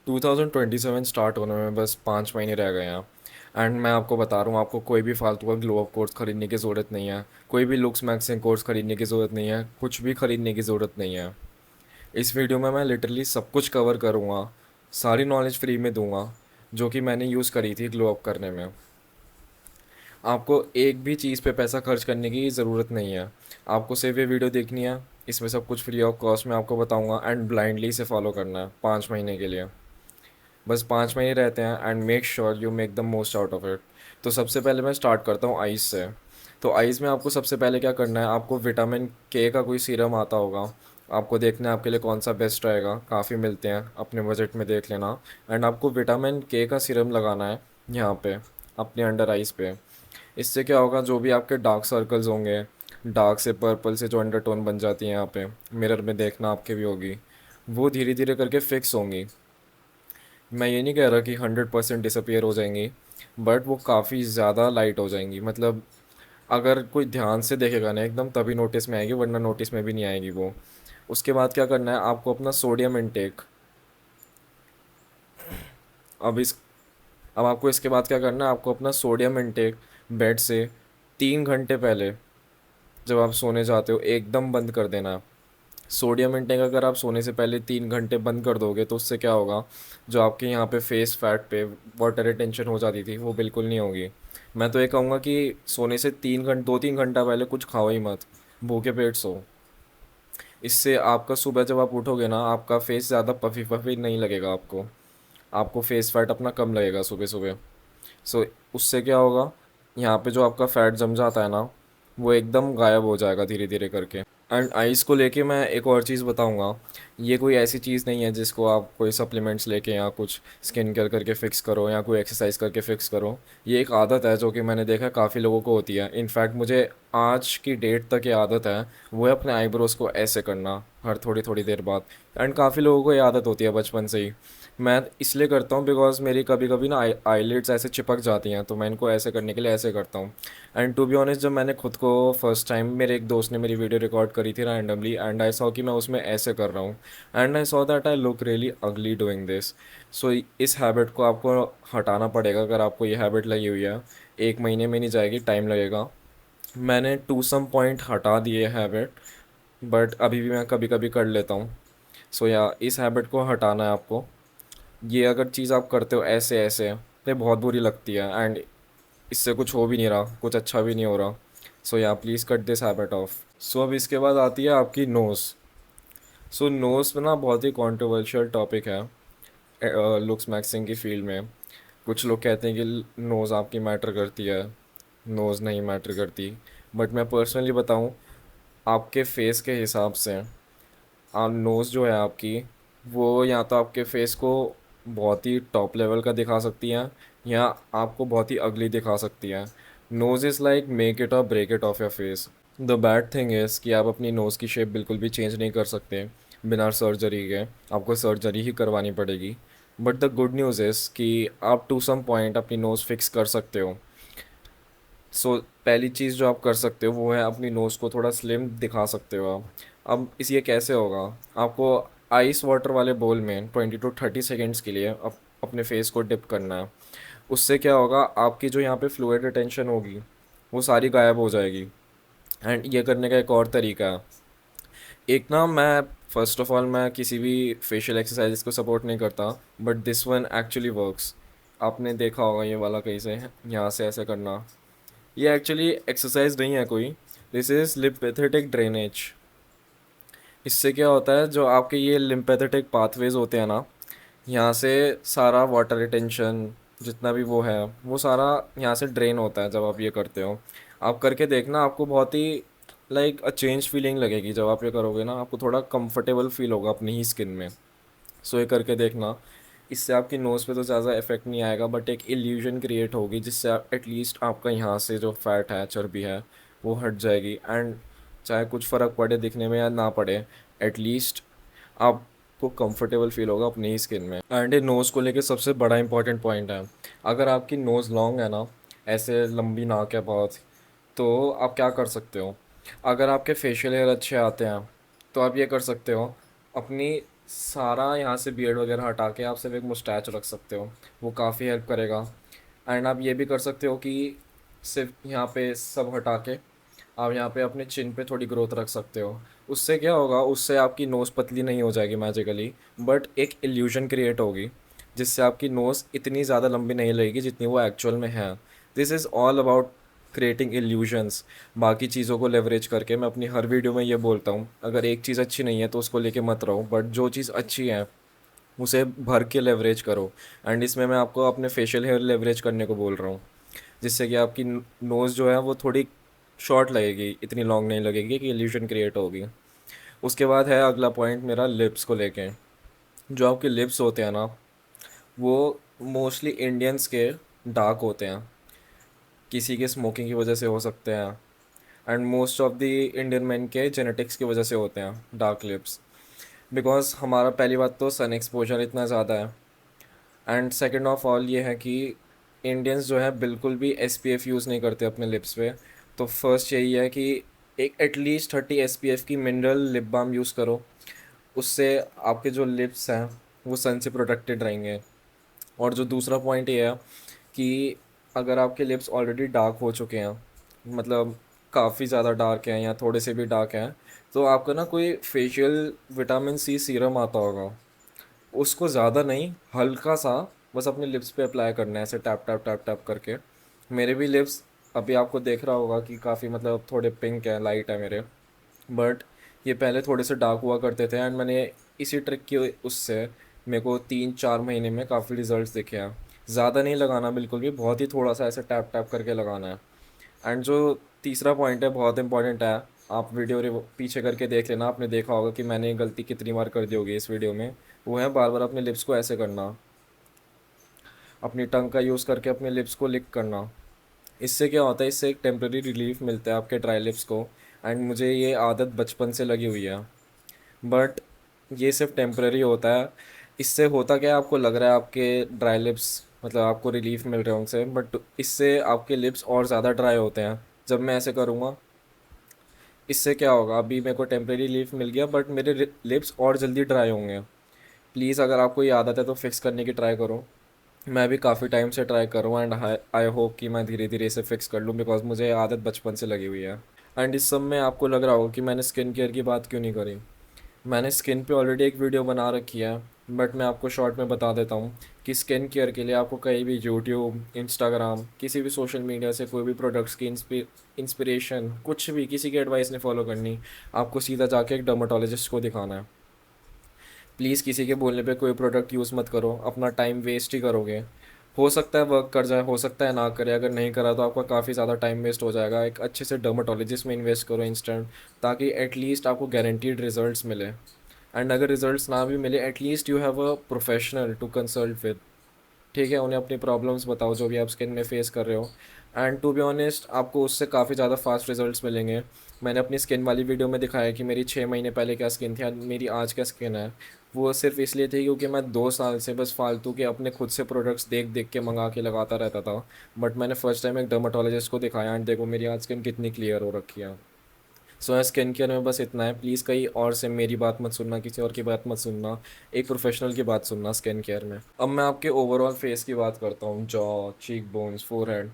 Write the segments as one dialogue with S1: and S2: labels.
S1: 2027 start होने में बस 5 महीने रह गए हैं। एंड मैं आपको बता रहा हूँ, आपको कोई भी फालतू का ग्लो अप कोर्स ख़रीदने की ज़रूरत नहीं है, कोई भी लुक्स मैक्सिंग कोर्स ख़रीदने की ज़रूरत नहीं है, कुछ भी ख़रीदने की ज़रूरत नहीं है। इस वीडियो में मैं लिटरली सब कुछ कवर करूँगा, सारी नॉलेज फ्री में दूंगा जो कि मैंने यूज़ करी थी ग्लो अप करने में। आपको एक भी चीज़ पे पैसा खर्च करने की ज़रूरत नहीं है। आपको सिर्फ ये वीडियो देखनी है, इसमें सब कुछ फ्री ऑफ कॉस्ट में आपको बताऊंगा एंड ब्लाइंडली इसे फॉलो करना है 5 महीने के लिए। बस 5 महीने रहते हैं and make sure you make the most out of it. तो सबसे पहले मैं स्टार्ट करता हूँ आइस से। तो आइस में आपको सबसे पहले क्या करना है, आपको विटामिन के का कोई सीरम आता होगा, आपको देखना है आपके लिए कौन सा बेस्ट रहेगा। काफ़ी मिलते हैं, अपने बजट में देख लेना। एंड आपको विटामिन के का सीरम लगाना है यहाँ पे अपने अंडर आइस पे। इससे क्या होगा, जो भी आपके डार्क सर्कल्स होंगे, डार्क से पर्पल से जो अंडरटोन बन जाती है यहाँ पे, मिरर में देखना आपके भी होगी, वो धीरे धीरे करके फिक्स होंगी। मैं ये नहीं कह रहा कि 100% डिसअपियर हो जाएंगी, बट वो काफ़ी ज़्यादा लाइट हो जाएंगी। मतलब अगर कोई ध्यान से देखेगा ना एकदम, तभी नोटिस में आएगी, वरना नोटिस में भी नहीं आएगी वो। उसके बाद क्या करना है, आपको अपना सोडियम इनटेक, अब इस अब आपको इसके बाद क्या करना है, आपको अपना सोडियम इनटेक बेड से 3 घंटे पहले, जब आप सोने जाते हो, एकदम बंद कर देना है। सोडियम इंटेक अगर आप सोने से पहले 3 घंटे बंद कर दोगे तो उससे क्या होगा, जो आपके यहाँ पे फेस फैट पे वाटर रिटेंशन हो जाती थी वो बिल्कुल नहीं होगी। मैं तो ये कहूँगा कि सोने से 3 घंटे 2-3 घंटा पहले कुछ खाओ ही मत, भूखे पेट सो। इससे आपका सुबह जब आप उठोगे ना, आपका फेस ज़्यादा पफी पफी नहीं लगेगा आपको। आपको फेस फैट अपना कम लगेगा सुबह सुबह। सो उससे क्या होगा, यहाँ पे जो आपका फैट जम जाता है ना, वो एकदम गायब हो जाएगा धीरे धीरे करके। एंड आइस को लेके मैं एक और चीज़ बताऊंगा। ये कोई ऐसी चीज़ नहीं है जिसको आप कोई सप्लीमेंट्स लेके या कुछ स्किन केयर करके फ़िक्स करो या कोई एक्सरसाइज करके फ़िक्स करो। ये एक आदत है जो कि मैंने देखा काफ़ी लोगों को होती है। इनफैक्ट मुझे आज की डेट तक ये आदत है, वो है अपने आईब्रोज़ को ऐसे करना हर थोड़ी थोड़ी देर बाद। एंड काफ़ी लोगों को ये आदत होती है बचपन से ही। मैं इसलिए करता हूँ बिकॉज मेरी कभी कभी ना आईलिड्स ऐसे चिपक जाती हैं, तो मैं इनको ऐसे करने के लिए ऐसे करता हूँ। एंड टू बी ऑनेस्ट, जब मैंने खुद को फर्स्ट टाइम, मेरे एक दोस्त ने मेरी वीडियो रिकॉर्ड करी थी रैंडमली, एंड आई सॉ कि मैं उसमें ऐसे कर रहा हूँ, and I saw that I look really अगली डूइंग दिस। सो इस हैबिट को आपको हटाना पड़ेगा अगर आपको ये हैबिट लगी हुई है। 1 महीने में नहीं जाएगी, टाइम लगेगा। मैंने टू सम पॉइंट हटा दिए हैबिट, बट अभी भी मैं कभी कभी कर लेता हूँ। सो या इस हैबिट को हटाना है आपको। ये अगर चीज़ आप करते हो ऐसे ऐसे, ये बहुत बुरी लगती है एंड इससे कुछ हो भी नहीं रहा, कुछ अच्छा भी नहीं हो रहा। सो या please cut this habit off. सो अब इसके बाद आती है आपकी नोज़। सो नोज़ में ना बहुत ही कॉन्ट्रोवर्शियल टॉपिक है लुक्स मैक्सिंग की फील्ड में। कुछ लोग कहते हैं कि नोज़ आपकी मैटर करती है, नोज़ नहीं मैटर करती। बट मैं पर्सनली बताऊं, आपके फेस के हिसाब से आप नोज़ जो है आपकी, वो या तो आपके फेस को बहुत ही टॉप लेवल का दिखा सकती है, या आपको बहुत ही अगली दिखा सकती है। Nose is like make it और break it off your face. The bad thing is कि आप अपनी नोज़ की शेप बिल्कुल भी चेंज नहीं कर सकते बिना सर्जरी के, आपको सर्जरी ही करवानी पड़ेगी। But the good news is कि आप टू सम पॉइंट अपनी नोज़ फिक्स कर सकते हो। सो पहली चीज़ जो आप कर सकते हो वो है अपनी नोज़ को थोड़ा स्लिम दिखा सकते हो आप। अब इस ये कैसे होगा, आपको आइस वाटर वाले बोल में 20 to 30 सेकेंड्स के लिए अपने फेस को डिप करना है। उससे क्या होगा, आपकी जो यहाँ पे फ्लूइड रिटेंशन होगी वो सारी गायब हो जाएगी। एंड ये करने का एक और तरीका है। एक ना, मैं फर्स्ट ऑफ ऑल मैं किसी भी फेशियल एक्सरसाइज को सपोर्ट नहीं करता, but this one actually works. आपने देखा होगा ये वाला, कहीं से यहाँ से ऐसे करना। ये एक्चुअली एक्सरसाइज नहीं है कोई, दिस इज़ लिम्फेथेटिक ड्रेनेज। इससे क्या होता है, जो आपके ये लिम्फेथेटिक पाथवेज होते हैं ना, यहाँ से सारा वाटर रिटेंशन जितना भी वो है, वो सारा यहाँ से ड्रेन होता है जब आप ये करते हो। आप करके देखना, आपको बहुत ही लाइक अ चेंज फीलिंग लगेगी। जब आप ये करोगे ना, आपको थोड़ा कंफर्टेबल फील होगा अपनी ही स्किन में। सो ये करके देखना। इससे आपकी नोज़ पे तो ज़्यादा इफेक्ट नहीं आएगा, बट एक इल्यूजन क्रिएट होगी जिससे एटलीस्ट आपका यहाँ से जो फैट है, चर्बी है, वो हट जाएगी। एंड चाहे कुछ फ़र्क पड़े दिखने में या ना पड़े, एटलीस्ट आपको कंफर्टेबल फील होगा अपनी ही स्किन में। एंड ये नोज़ को लेके सबसे बड़ा इंपॉर्टेंट पॉइंट है, अगर आपकी नोज़ लॉन्ग है ना, ऐसे लंबी नाक है बहुत, तो आप क्या कर सकते हो, अगर आपके फेशियल हेयर अच्छे आते हैं तो आप ये कर सकते हो, अपनी सारा यहाँ से बियर्ड वगैरह हटा के आप सिर्फ एक मुस्टैच रख सकते हो, वो काफ़ी हेल्प करेगा। एंड आप ये भी कर सकते हो कि सिर्फ यहाँ पे सब हटा के आप यहाँ पे अपने चिन पे थोड़ी ग्रोथ रख सकते हो। उससे क्या होगा, उससे आपकी नोज़ पतली नहीं हो जाएगी मैजिकली, बट एक इल्यूजन क्रिएट होगी जिससे आपकी नोज़ इतनी ज़्यादा लंबी नहीं लगेगी जितनी वो एक्चुअल में है। This is all about creating illusions. बाकी चीज़ों को लेवरेज करके मैं अपनी हर वीडियो में ये बोलता हूँ, अगर एक चीज़ अच्छी नहीं है तो उसको लेके मत रहो, बट जो चीज़ अच्छी है उसे भर के लेवरेज करो। एंड इसमें मैं आपको अपने फेशियल हेयर लेवरेज करने को बोल रहा हूँ, जिससे कि आपकी नोज़ जो है वो थोड़ी शॉर्ट लगेगी, इतनी लॉन्ग नहीं लगेगी कि इल्यूशन क्रिएट होगी। उसके बाद है अगला पॉइंट मेरा लिप्स को लेके। जो आपके लिप्स होते हैं ना, वो मोस्टली इंडियंस के डार्क होते हैं, किसी के स्मोकिंग की वजह से हो सकते हैं, and most of the Indian man के जेनेटिक्स की वजह से होते हैं डार्क लिप्स। बिकॉज हमारा पहली बात तो सन एक्सपोजर इतना ज़्यादा है, एंड सेकंड ऑफ ऑल ये है कि इंडियंस जो है बिल्कुल भी एसपीएफ यूज़ नहीं करते अपने लिप्स पे। तो फर्स्ट यही है कि एक एटलीस्ट 30 एसपीएफ की मिनरल लिप बाम यूज़ करो, उससे आपके जो लिप्स हैं वो सन से प्रोटेक्टेड रहेंगे। और जो दूसरा पॉइंट ये है कि अगर आपके लिप्स ऑलरेडी डार्क हो चुके हैं, मतलब काफ़ी ज़्यादा डार्क हैं या थोड़े से भी डार्क हैं, तो आपका ना कोई फेशियल विटामिन सी सीरम आता होगा, उसको ज़्यादा नहीं, हल्का सा बस अपने लिप्स पे अप्लाई करना है, ऐसे टैप टैप टैप टैप करके। मेरे भी लिप्स अभी आपको देख रहा होगा कि काफ़ी मतलब थोड़े पिंक है, लाइट है मेरे, बट ये पहले थोड़े से डार्क हुआ करते थे। एंड मैंने इसी ट्रिक की उससे मेरे को 3-4 महीने में काफ़ी रिजल्ट्स दिखे हैं। ज़्यादा नहीं लगाना बिल्कुल भी, बहुत ही थोड़ा सा ऐसे टैप टैप करके लगाना है। एंड जो तीसरा पॉइंट है बहुत इंपॉर्टेंट है, आप वीडियो पीछे करके देख लेना, आपने देखा होगा कि मैंने ये गलती कितनी बार कर दी होगी इस वीडियो में। वो है बार बार अपने लिप्स को ऐसे करना, अपनी टंग का यूज़ करके अपने लिप्स को लिक करना। इससे क्या होता है, इससे एक टेम्प्रेरी रिलीफ मिलता है आपके ड्राई लिप्स को। एंड मुझे ये आदत बचपन से लगी हुई है, बट ये सिर्फ टेम्प्रेरी होता है। इससे होता क्या है, आपको लग रहा है आपके ड्राई लिप्स मतलब आपको रिलीफ मिल रहा है उनसे, बट इससे आपके लिप्स और ज़्यादा ड्राई होते हैं जब मैं ऐसे करूँगा। इससे क्या होगा, अभी मेरे को टेम्प्रेरी रिलीफ मिल गया बट मेरे लिप्स और जल्दी ड्राई होंगे। प्लीज़ अगर आपको ये आदत है तो फिक्स करने की ट्राई करो। मैं भी काफ़ी टाइम से ट्राई कर रहा हूँ, एंड आई होप कि मैं धीरे धीरे इसे फिक्स कर लूँ, बिकॉज मुझे ये आदत बचपन से लगी हुई है। एंड इस सब में आपको लग रहा होगा कि मैंने स्किन केयर की बात क्यों नहीं करी। मैंने स्किन पे ऑलरेडी एक वीडियो बना रखी है, बट मैं आपको शॉर्ट में बता देता हूँ कि स्किन केयर के लिए आपको कहीं भी यूट्यूब, इंस्टाग्राम, किसी भी सोशल मीडिया से कोई भी प्रोडक्ट्स की इंस्पिरेशन, कुछ भी किसी की एडवाइस नहीं फॉलो करनी। आपको सीधा जाके एक डर्माटोलॉजिस्ट को दिखाना है। प्लीज़ किसी के बोलने पे कोई प्रोडक्ट यूज़ मत करो, अपना टाइम वेस्ट ही करोगे। हो सकता है वर्क कर जाए, हो सकता है ना करे, अगर नहीं करा तो आपका काफ़ी ज़्यादा टाइम वेस्ट हो जाएगा। एक अच्छे से डर्माटोलॉजिस्ट में इन्वेस्ट करो इंस्टेंट, ताकि एटलीस्ट आपको गारंटीड रिजल्ट्स मिले। एंड अगर रिजल्ट्स ना भी मिले, at least you have a professional to consult with. ठीक है, उन्हें अपनी प्रॉब्लम्स बताओ जो भी आप स्किन में फेस कर रहे हो, एंड टू बी ऑनेस्ट आपको उससे काफ़ी ज़्यादा फास्ट रिजल्ट्स मिलेंगे। मैंने अपनी स्किन वाली वीडियो में दिखाया कि मेरी 6 महीने पहले क्या स्किन थी और मेरी आज क्या स्किन है। वो सिर्फ इसलिए थी क्योंकि मैं 2 साल से बस फालतू के अपने खुद से प्रोडक्ट्स देख देख के मंगा के लगाता रहता था। बट मैंने फर्स्ट टाइम एक डर्माटोलॉजिस्ट को दिखाया, एंड देखो मेरी आज स्किन कितनी क्लियर हो रखी है। सो स्किन केयर में बस इतना है। प्लीज़ कहीं और से मेरी बात मत सुनना, किसी और की बात मत सुनना, एक प्रोफेशनल की बात सुनना स्किन केयर में। अब मैं आपके ओवरऑल फेस की बात करता हूँ, जॉ, चीक बोन्स, फोरहेड।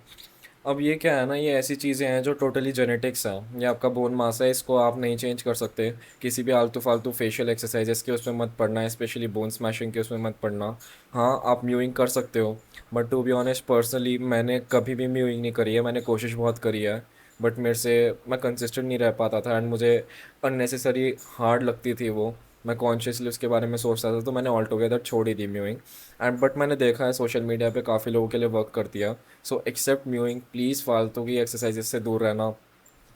S1: अब ये क्या है ना, ये ऐसी चीज़ें हैं जो टोटली जेनेटिक्स हैं। ये आपका बोन मास है, इसको आप नहीं चेंज कर सकते। किसी भी आलतू फालतू फेशियल एक्सरसाइजेस के उसमें मत पड़ना है, स्पेशली बोन स्मैशिंग के उसमें मत पड़ना। हाँ, आप म्यूइंग कर सकते हो, but to be honest personally मैंने कभी भी म्यूइंग नहीं करी है। मैंने कोशिश बहुत करी है, बट मेरे से मैं कंसिस्टेंट नहीं रह पाता था, एंड मुझे अननेसेसरी हार्ड लगती थी वो। मैं कॉन्शियसली उसके बारे में सोचता था, तो मैंने ऑल टुगेदर छोड़ ही दी म्यूइंग। एंड बट मैंने देखा है सोशल मीडिया पे काफ़ी लोगों के लिए वर्क करती है। सो एक्सेप्ट म्यूइंग, प्लीज़ फालतू की एक्सरसाइजेस से दूर रहना।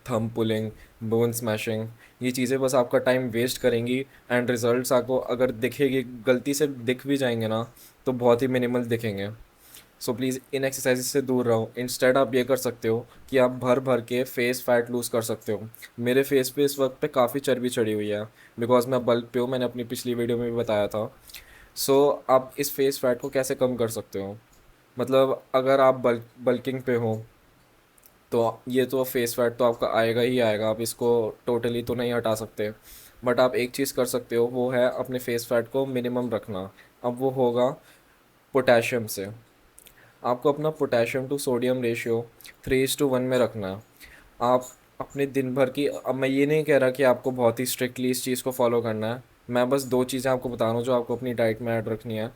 S1: थंब पुलिंग, बोन स्मैशिंग, ये चीज़ें बस आपका टाइम वेस्ट करेंगी। एंड रिजल्ट्स आपको अगर दिखेगी, गलती से दिख भी जाएंगे ना, तो बहुत ही मिनिमल दिखेंगे। सो प्लीज़ इन एक्सरसाइजेस से दूर रहो। इंस्टेड आप ये कर सकते हो कि आप भर भर के फेस फैट लूज़ कर सकते हो। मेरे फेस पे इस वक्त पे काफ़ी चर्बी चढ़ी हुई है, बिकॉज मैं बल्क पे हूँ, मैंने अपनी पिछली वीडियो में भी बताया था। सो आप इस फेस फैट को कैसे कम कर सकते हो, मतलब अगर आप बल्किंग पे हो तो ये तो फेस फैट तो आपका आएगा ही आएगा, आप इसको टोटली तो नहीं हटा सकते, बट आप एक चीज़ कर सकते हो, वो है अपने फेस फैट को मिनिमम रखना। अब वो होगा पोटेशियम से। आपको अपना पोटेशियम टू सोडियम रेशियो 3:1 में रखना है। आप अपने दिन भर की, अब मैं ये नहीं कह रहा कि आपको बहुत ही स्ट्रिक्टली इस चीज़ को फॉलो करना है, मैं बस दो चीज़ें आपको बता रहा हूँ जो आपको अपनी डाइट में ऐड रखनी है।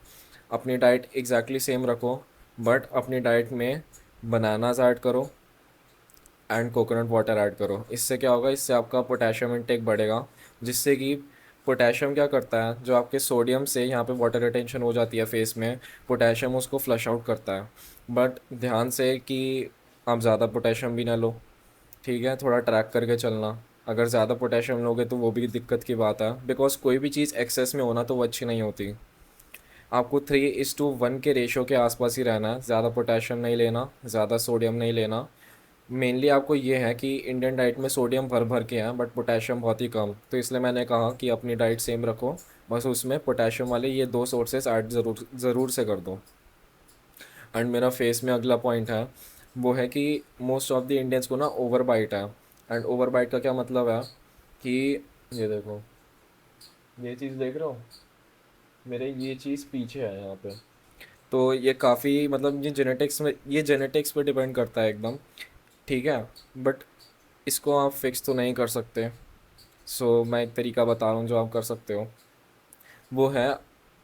S1: अपनी डाइट एग्जैक्टली सेम रखो, बट अपनी डाइट में बनानाज ऐड करो एंड कोकोनट वाटर ऐड करो। इससे क्या होगा, इससे आपका पोटेशियम इनटेक बढ़ेगा, जिससे कि पोटेशियम क्या करता है, जो आपके सोडियम से यहाँ पे वाटर रिटेंशन हो जाती है फेस में, पोटेशियम उसको फ्लश आउट करता है। बट ध्यान से कि आप ज़्यादा पोटेशियम भी ना लो, ठीक है, थोड़ा ट्रैक करके चलना। अगर ज़्यादा पोटेशियम लोगे तो वो भी दिक्कत की बात है, बिकॉज कोई भी चीज़ एक्सेस में होना तो वो अच्छी नहीं होती। आपको 3:1 के रेशो के आसपास ही रहना है, ज़्यादा पोटेशियम नहीं लेना, ज़्यादा सोडियम नहीं लेना। मेनली आपको ये है कि इंडियन डाइट में सोडियम भर भर के हैं बट पोटेशियम बहुत ही कम, तो इसलिए मैंने कहा कि अपनी डाइट सेम रखो, बस उसमें पोटेशियम वाले ये दो सोर्सेस ऐड ज़रूर ज़रूर से कर दो। एंड मेरा फेस में अगला पॉइंट है, वो है कि मोस्ट ऑफ द इंडियंस को ना ओवर बाइट है। एंड ओवर बाइट का क्या मतलब है कि ये देखो, ये चीज़ देख रहे हो, मेरे ये चीज़ पीछे है यहाँ पे। तो ये काफ़ी मतलब ये जेनेटिक्स में, ये जेनेटिक्स पे डिपेंड करता है एकदम, ठीक है। बट इसको आप फिक्स तो नहीं कर सकते। सो मैं एक तरीका बता रहा हूँ जो आप कर सकते हो, वो है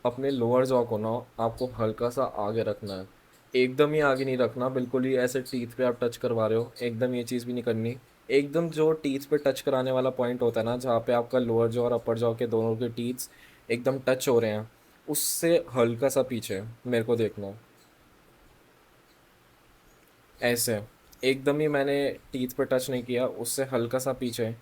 S1: अपने लोअर जॉ को ना आपको हल्का सा आगे रखना है। एकदम ही आगे नहीं रखना, बिल्कुल ही ऐसे टीथ पे आप टच करवा रहे हो, एकदम ये चीज़ भी नहीं करनी। एकदम जो टीथ पे टच कराने वाला पॉइंट होता है ना, जहाँ पे आपका लोअर जॉ और अपर जॉ के दोनों के टीथ्स एकदम टच हो रहे हैं, उससे हल्का सा पीछे मेरे को देखना। ऐसे एकदम ही मैंने टीथ पे टच नहीं किया, उससे हल्का सा पीछे।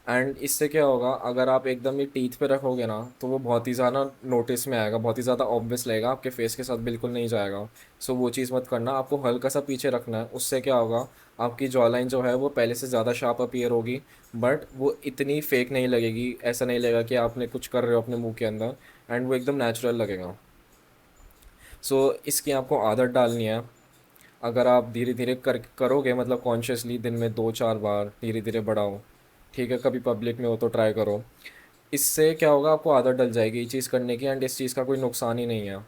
S1: एंड इससे क्या होगा, अगर आप एकदम ही टीथ पे रखोगे ना तो वो बहुत ही ज़्यादा नोटिस में आएगा, बहुत ही ज़्यादा ऑब्वियस लगेगा, आपके फेस के साथ बिल्कुल नहीं जाएगा। सो वो चीज़ मत करना, आपको हल्का सा पीछे रखना है। उससे क्या होगा, आपकी जॉ लाइन जो है वो पहले से ज़्यादा शार्प अपीयर होगी, बट वो इतनी फेक नहीं लगेगी, ऐसा नहीं लगेगा कि आपने कुछ कर रहे हो अपने मुंह के अंदर, एंड वो एकदम नेचुरल लगेगा। सो इसकी आपको आदत डालनी है। अगर आप धीरे धीरे करोगे, मतलब कॉन्शियसली दिन में 2-4 बार धीरे धीरे बढ़ाओ, ठीक है, कभी पब्लिक में हो तो ट्राई करो। इससे क्या होगा, आपको आदत डल जाएगी ये चीज़ करने की, एंड इस चीज़ का कोई नुकसान ही नहीं है।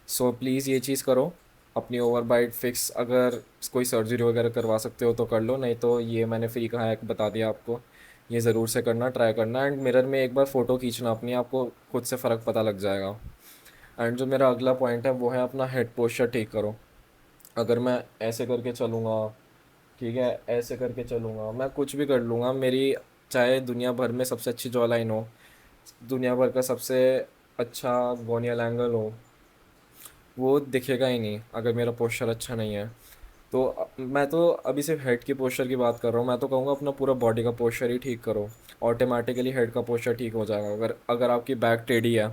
S1: सो प्लीज़ ये चीज़ करो, अपनी ओवर बाइट फिक्स। अगर कोई सर्जरी वगैरह करवा सकते हो तो कर लो, नहीं तो ये मैंने फ्री का हैक बता दिया आपको, ये ज़रूर से करना, ट्राई करना। एंड मिरर में एक बार फ़ोटो खींचना अपनी, आपको खुद से फ़र्क पता लग जाएगा। एंड जो मेरा अगला पॉइंट है वो है अपना हेड पोस्चर ठीक करो। अगर मैं ऐसे करके चलूँगा, ठीक है, ऐसे करके चलूँगा, मैं कुछ भी कर लूँगा, मेरी चाहे दुनिया भर में सबसे अच्छी जॉ लाइन हो, दुनिया भर का सबसे अच्छा गोनियल एंगल हो, वो दिखेगा ही नहीं अगर मेरा पोस्चर अच्छा नहीं है। तो मैं तो अभी सिर्फ हेड की पोस्चर की बात कर रहा हूँ, मैं तो कहूँगा अपना पूरा बॉडी का पोस्चर ही ठीक करो, ऑटोमेटिकली हेड का पोस्चर ठीक हो जाएगा। अगर अगर आपकी बैक टेढ़ी है,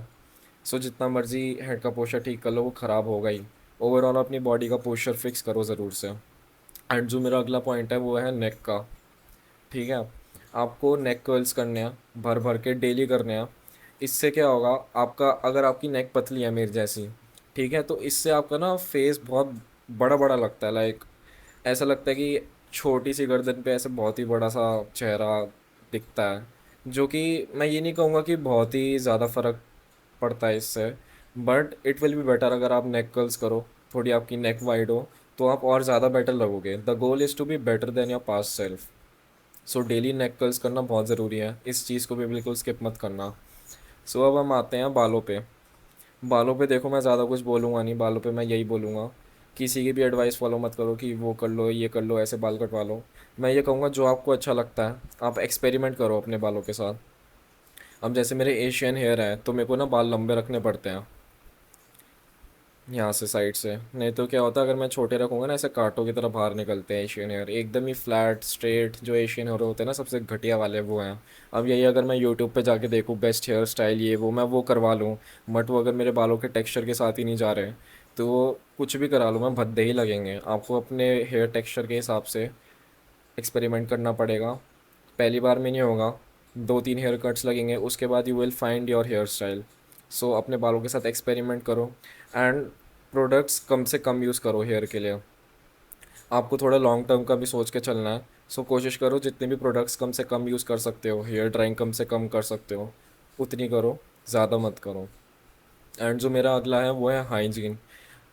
S1: सो जितना मर्जी हेड का पोस्चर ठीक कर लो वो ख़राब होगा ही। ओवरऑल अपनी बॉडी का पोस्चर फिक्स करो ज़रूर से। एंड जो मेरा अगला पॉइंट है वो है नेक का, ठीक है। आपको नेक कर्ल्स करने हैं, भर भर के डेली करने हैं। इससे क्या होगा, आपका अगर आपकी नेक पतली है मेरी जैसी, ठीक है, तो इससे आपका ना फेस बहुत बड़ा बड़ा लगता है, लाइक ऐसा लगता है कि छोटी सी गर्दन पे ऐसे बहुत ही बड़ा सा चेहरा दिखता है। जो कि मैं ये नहीं कहूँगा कि बहुत ही ज़्यादा फ़र्क पड़ता है इससे, but it will be better अगर आप नेक कर्ल्स करो, थोड़ी आपकी नेक वाइड हो, तो आप और ज़्यादा बेटर लगोगे। The goal is to be better than your past self. So daily neck curls करना बहुत ज़रूरी है, इस चीज़ को भी बिल्कुल स्किप मत करना। सो अब हम आते हैं बालों पे। बालों पे देखो, मैं ज़्यादा कुछ बोलूँगा नहीं, बालों पे मैं यही बोलूँगा, किसी की भी एडवाइस फॉलो मत करो कि वो कर लो, ये कर लो, ऐसे बाल कटवा लो। मैं ये कहूँगा जो आपको अच्छा लगता है आप एक्सपेरिमेंट करो अपने बालों के साथ। अब जैसे मेरे एशियन हेयर है तो मेरे को ना बाल लंबे रखने पड़ते हैं यहाँ से साइड से, नहीं तो क्या होता है अगर मैं छोटे रखूँगा ना, ऐसे कांटों की तरह बाहर निकलते हैं एशियन हेयर, एकदम ही फ्लैट स्ट्रेट जो एशियन हेयर होते हैं ना सबसे घटिया वाले, वो हैं। अब यही अगर मैं यूट्यूब पे जाके देखूँ बेस्ट हेयर स्टाइल ये वो करवा लूँ, बट वो अगर मेरे बालों के टेक्सचर के साथ ही नहीं जा रहे, तो वो कुछ भी करा लूँ मैं भद्दे ही लगेंगे। आपको अपने हेयर टेक्सचर के हिसाब से एक्सपेरिमेंट करना पड़ेगा। पहली बार में नहीं होगा, 2-3 हेयर कट्स लगेंगे, उसके बाद you will find your hairstyle. So अपने बालों के साथ एक्सपेरिमेंट करो, एंड प्रोडक्ट्स कम से कम यूज़ करो हेयर के लिए। आपको थोड़ा लॉन्ग टर्म का भी सोच के चलना है। सो कोशिश करो जितने भी प्रोडक्ट्स कम से कम यूज़ कर सकते हो, हेयर ड्राइंग कम से कम कर सकते हो उतनी करो, ज़्यादा मत करो। एंड जो मेरा अगला है वो है हाइजीन।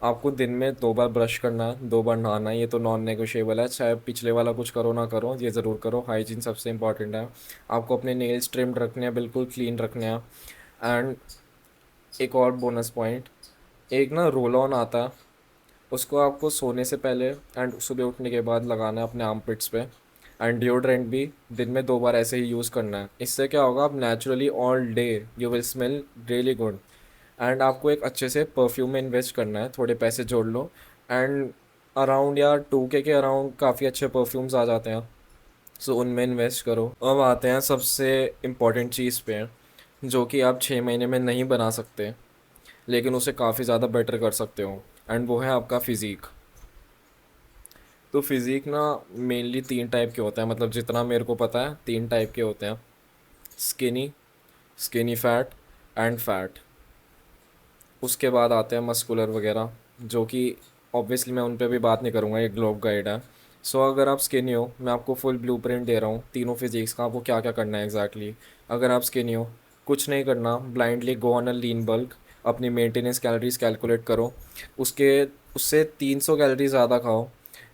S1: आपको दिन में 2 बार ब्रश करना है, 2 बार नहाना है, ये तो नॉन नेगोशिएबल है, चाहे पिछले वाला कुछ करो ना करो, ये ज़रूर करो। हाइजीन सबसे इंपॉर्टेंट है। आपको अपने नेल्स ट्रिम्ड रखने हैं, बिल्कुल क्लीन रखने हैं। एंड एक और बोनस पॉइंट, एक ना रोल ऑन आता है, उसको आपको सोने से पहले एंड सुबह उठने के बाद लगाना है अपने आर्मपिट्स पे। एंड डिओड्रेंट भी दिन में 2 बार ऐसे ही यूज़ करना है। इससे क्या होगा, आप naturally all day you will smell really good. And आपको एक अच्छे से परफ्यूम में इन्वेस्ट करना है, थोड़े पैसे जोड़ लो। एंड अराउंड या 2K के अराउंड काफ़ी अच्छे परफ्यूम्स आ जाते हैं, सो उनमें इन्वेस्ट करो। अब आते हैं सबसे इम्पॉर्टेंट चीज़ पे, जो कि आप 6 महीने में नहीं बना सकते, लेकिन उसे काफ़ी ज़्यादा बेटर कर सकते हो। एंड वो है आपका फ़िज़ीक। तो फिज़ीक ना मेनली 3 टाइप के होते हैं, मतलब जितना मेरे को पता है 3 टाइप के होते हैं। Skinny, skinny fat and fat. उसके बाद आते हैं मस्कुलर वगैरह, जो कि ऑब्वियसली मैं उन पे भी बात नहीं करूँगा, ये ग्लोब गाइड है। सो अगर आप स्किनी हो, मैं आपको फुल ब्लूप्रिंट दे रहा हूँ तीनों फिजिक्स का, आपको क्या क्या करना है एग्जैक्टली। अगर आप स्किनी हो, कुछ नहीं करना, blindly go on a lean bulk, अपनी मेंटेनेंस कैलोरीज कैलकुलेट करो, उसके उससे 300 कैलोरी ज़्यादा खाओ,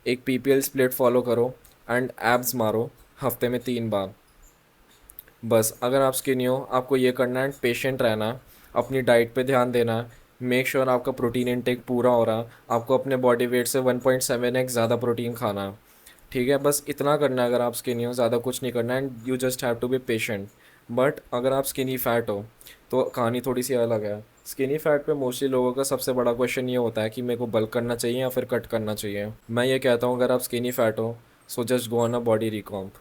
S1: एक PPL स्प्लिट फॉलो करो, एंड एब्स मारो हफ्ते में 3 बार। बस अगर आप स्किनी हो, आपको ये करना है, पेशेंट रहना है, अपनी डाइट पे ध्यान देना है, मेक श्योर आपका प्रोटीन इनटेक पूरा हो रहा है, आपको अपने बॉडी वेट से 1.7x ज़्यादा प्रोटीन खाना है। ठीक है, बस इतना करना है अगर आप स्किनी हो, ज़्यादा कुछ नहीं करना है, and you just have to be patient. But अगर आप स्किनी फैट हो तो कहानी थोड़ी सी अलग है। स्किनी फैट पे मोस्टली लोगों का सबसे बड़ा क्वेश्चन ये होता है कि मेरे को बल्क करना चाहिए या फिर कट करना चाहिए। मैं ये कहता हूँ, अगर आप स्किनी फैट हो, so just go on a body recomp.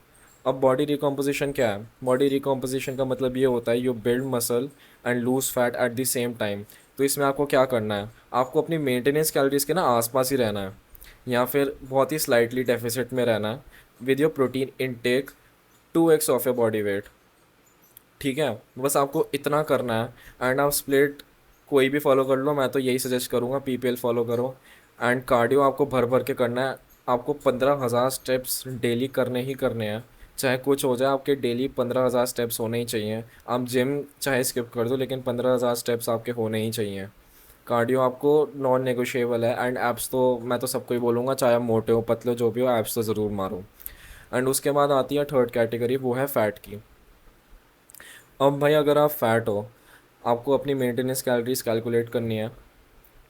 S1: अब बॉडी रिकॉम्पोजिशन क्या है? बॉडी रिकॉम्पोजिशन का मतलब ये होता है you build muscle and loose fat at the same time. तो इसमें आपको क्या करना है, आपको अपनी मेंटेनेंस कैलोरीज के ना आसपास ही रहना है, या फिर बहुत ही स्लाइटली डेफिसिट में रहना है, with your protein intake 2x of your body weight. ठीक है, बस आपको इतना करना है। एंड आप स्प्लिट कोई भी फॉलो कर लो, मैं तो यही सजेस्ट करूँगा, PPL फॉलो करो। एंड कार्डियो आपको भर भर के करना है, आपको 15,000 स्टेप्स डेली करने ही करने हैं, चाहे कुछ हो जाए, आपके डेली 15,000 स्टेप्स होने ही चाहिए। आप जिम चाहे स्किप कर दो, लेकिन 15,000 स्टेप्स आपके होने ही चाहिए। कार्डियो आपको नॉन नेगोशिएबल है। एंड एप्स तो मैं तो सबको ही बोलूँगा, चाहे आप मोटे हो पतले हो जो भी हो, एप्स तो ज़रूर मारो। एंड उसके बाद आती है थर्ड कैटेगरी, वो है फ़ैट की। अब भाई अगर आप फ़ैट हो, आपको अपनी मेंटेनेंस कैलोरीज कैलकुलेट करनी है,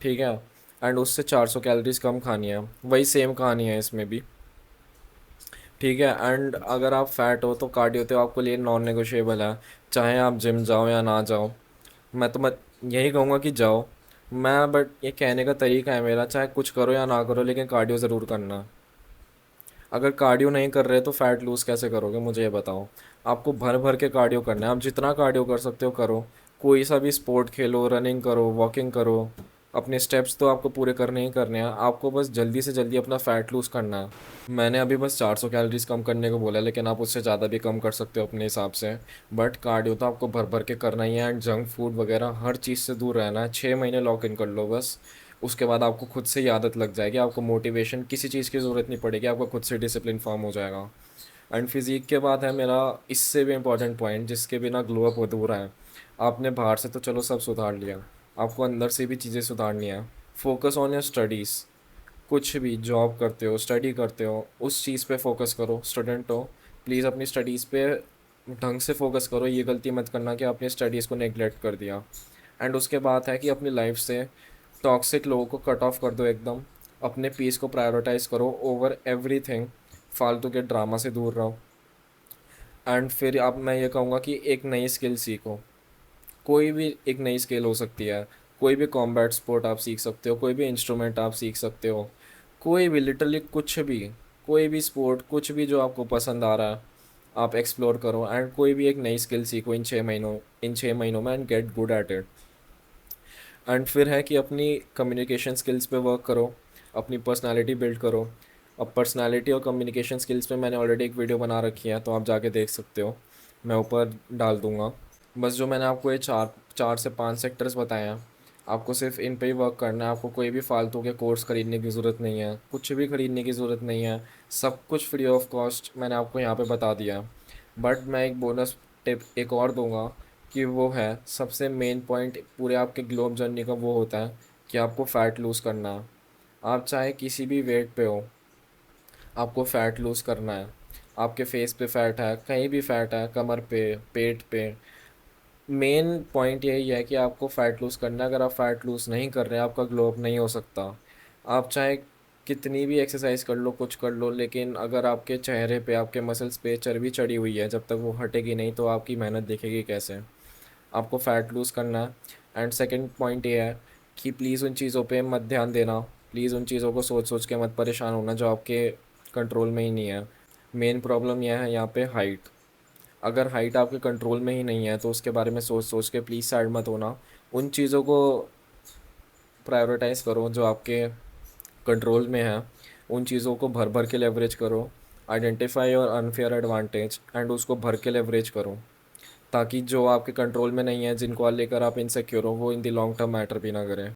S1: ठीक है, एंड उससे 400 कैलोरीज कम खानी है। वही सेम कहानी है इसमें भी, ठीक है। एंड अगर आप फ़ैट हो तो कार्डियो तो आपको लिए नॉन नेगोशिएबल है, चाहे आप जिम जाओ या ना जाओ। मैं यही कहूँगा कि जाओ। मैं बट ये कहने का तरीका है मेरा, चाहे कुछ करो या ना करो, लेकिन कार्डियो ज़रूर करना। अगर कार्डियो नहीं कर रहे तो फ़ैट लूज़ कैसे करोगे, मुझे ये बताओ। आपको भर भर के कार्डियो करना है, आप जितना कार्डियो कर सकते हो करो। कोई सा भी स्पोर्ट खेलो, रनिंग करो, वॉकिंग करो, अपने स्टेप्स तो आपको पूरे करने ही करने हैं। आपको बस जल्दी से जल्दी अपना फ़ैट लूज़ करना है। मैंने अभी बस 400 कैलोरीज कम करने को बोला, लेकिन आप उससे ज़्यादा भी कम कर सकते हो अपने हिसाब से। बट कार्डियो तो आपको भर भर के करना ही है। एंड जंक फूड वगैरह हर चीज़ से दूर रहना है। 6 महीने लॉक इन कर लो बस। उसके बाद आपको खुद से ही आदत लग जाएगी, आपको मोटिवेशन किसी चीज़ की ज़रूरत नहीं पड़ेगी, आपको खुद से डिसिप्लिन फॉर्म हो जाएगा। एंड फिज़ीक के बाद है मेरा इससे भी इम्पॉर्टेंट पॉइंट, जिसके बिना ग्लो अप अधूरा है। आपने बाहर से तो चलो सब सुधार लिया, आपको अंदर से भी चीज़ें सुधारनी है। Focus on your studies. कुछ भी जॉब करते हो, स्टडी करते हो, उस चीज़ पे फोकस करो। स्टूडेंट हो, प्लीज़ अपनी स्टडीज़ पे ढंग से फोकस करो। ये गलती मत करना कि आपने स्टडीज़ को नेगलेक्ट कर दिया। एंड उसके बाद है कि अपनी लाइफ से टॉक्सिक लोगों को कट ऑफ कर दो एकदम। अपने पीस को प्रायोरिटाइज़ करो ओवर एवरीथिंग। फालतू के ड्रामा से दूर रहो। एंड फिर अब मैं ये कहूँगा कि एक नई स्किल सीखो। कोई भी एक नई स्किल हो सकती है। कोई भी कॉम्बैट स्पोर्ट आप सीख सकते हो, कोई भी इंस्ट्रूमेंट आप सीख सकते हो, कोई भी लिटरली कुछ भी, कोई भी स्पोर्ट, कुछ भी जो आपको पसंद आ रहा है आप एक्सप्लोर करो। एंड कोई भी एक नई स्किल सीखो इन 6 महीनों में, and get good at it. And फिर है कि अपनी कम्युनिकेशन स्किल्स पे वर्क करो, अपनी पर्सनालिटी बिल्ड करो। अब पर्सनालिटी और कम्युनिकेशन स्किल्स पे मैंने ऑलरेडी एक वीडियो बना रखी है, तो आप जाके देख सकते हो, मैं ऊपर डाल दूँगा। बस जो मैंने आपको ये चार चार से 5 सेक्टर्स बताए हैं, आपको सिर्फ इन पे ही वर्क करना है। आपको कोई भी फालतू के कोर्स खरीदने की ज़रूरत नहीं है, कुछ भी खरीदने की ज़रूरत नहीं है। सब कुछ फ्री ऑफ कॉस्ट मैंने आपको यहाँ पे बता दिया। बट मैं एक बोनस टिप एक और दूंगा कि वो है सबसे मेन पॉइंट पूरे आपके ग्लोब जर्नी का, वो होता है कि आपको फ़ैट लूज़ करना है। आप चाहे किसी भी वेट पे हो, आपको फ़ैट लूज़ करना है। आपके फेस पे फ़ैट है, कहीं भी फ़ैट है, कमर पे, पेट पे, मेन पॉइंट यही है कि आपको फ़ैट लूज़ करना है। अगर आप फ़ैट लूज़ नहीं कर रहे हैं, आपका ग्लो अप नहीं हो सकता। आप चाहे कितनी भी एक्सरसाइज कर लो, कुछ कर लो, लेकिन अगर आपके चेहरे पे, आपके मसल्स पे चर्बी चढ़ी हुई है, जब तक वो हटेगी नहीं तो आपकी मेहनत दिखेगी कैसे। आपको फ़ैट लूज़ करना है। एंड सेकंड पॉइंट ये है कि प्लीज़ उन चीज़ों पे मत ध्यान देना। प्लीज़ उन चीज़ों को सोच सोच के मत परेशान होना जो आपके कंट्रोल में ही नहीं है। मेन प्रॉब्लम यह है यहाँ पे हाइट। अगर हाइट आपके कंट्रोल में ही नहीं है तो उसके बारे में सोच सोच के प्लीज़ सैड मत होना। उन चीज़ों को प्रायोरिटाइज़ करो जो आपके कंट्रोल में है। उन चीज़ों को भर भर के लेवरेज करो। Identify your unfair advantage and उसको भर के लेवरेज करो, ताकि जो आपके कंट्रोल में नहीं है, जिनको लेकर आप इनसिक्योर हो, वो in the long term matter भी ना करें।